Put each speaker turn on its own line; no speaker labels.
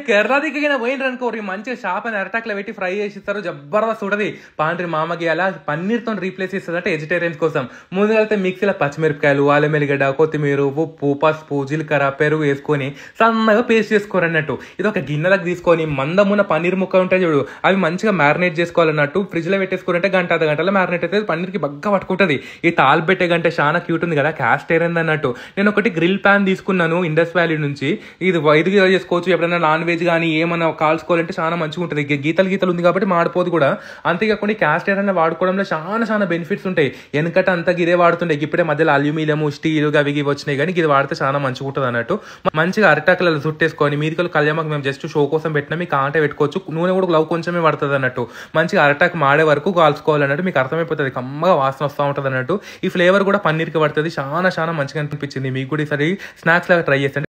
కేరళ దిగ్గైనా పోయినరు అనుకోరి మంచిగా షాప్ అని అరటాక్లో పెట్టి ఫ్రై చేసి ఇస్తారు. జబర్దస్త్ ఉంటది. పాండ్రి మామకి అలా పన్నీర్ తో రీప్లేస్ చేస్తుంది అంటే వెజిటేరియన్స్ కోసం. ముందుగా అయితే మిక్సీలో పచ్చిమిరపకాయలు, అల్లం ఎల్లిగడ్డ, కొత్తిమీర, ఉప్పు, పసుపు, జీలకర్ర, పెరుగు వేసుకొని సన్నగా పేస్ట్ చేసుకోరు అన్నట్టు. ఇది ఒక గిన్నెలకు తీసుకొని మందమున్న పన్నీర్ ముక్క ఉంటాయి చూడు, అవి మంచిగా మ్యారినేట్ చేసుకోవాలన్నట్టు. ఫ్రిడ్జ్ లో పెట్టేసుకుంటే గంట అర్ధ గంటలో మ్యారినేట్ అయితే పన్నీర్కి బాగా పట్టుకుంటుంది. ఈ తాల్ పెట్టే గంట చాలా క్యూట్ ఉంది కదా, క్యాస్ట్ ఐరన్ అన్నట్టు. నేను ఒకటి గ్రిల్ ప్యాన్ తీసుకున్నాను ఇండస్ వ్యాలీ నుంచి. ఇది వైద్యుగా చేసుకోవచ్చు. ఎప్పుడైనా నాన్ వెజ్ కానీ ఏమన్నా కాల్చుకోవాలంటే చాలా మంచిగా ఉంటుంది. గీతలు ఉంది కాబట్టి మాడిపోదు కూడా. అంతేకాకుండా క్యాస్ట్ ఐరన్ వాడుకోవడంలో చాలా బెనిఫిట్స్ ఉంటాయి. వెనకట అంతా ఇదే వాడుతుండే, ఇప్పుడే మధ్యలో అల్యూమినియం, స్టీల్ అవి వచ్చినాయి కానీ ఇది వాడితే చాలా మంచిగా ఉంటుంది అన్నట్టు. మంచిగా అరటాకులలో చుట్టేసుకొని మీదికలు కళ్యామాకు మేము జస్ట్ షో కోసం పెట్టినా మీకు ఆంటే పెట్టుకోవచ్చు. నూనె కూడా లవ్ కొంచెమే పడుతుంది అన్నట్టు. మంచిగా అరటాకు మాడే వరకు కాల్చుకోవాలన్నట్టు. మీకు అర్థమైపోతుంది, కమ్మగా వాసన వస్తూ ఉంటుంది అన్నట్టు. ఈ ఫ్లేవర్ కూడా పన్నీర్కి పడుతుంది. చాలా మంచిగా అనిపించింది. మీకు కూడా ఈసారి స్నాక్స్ లాగా ట్రై చేయండి.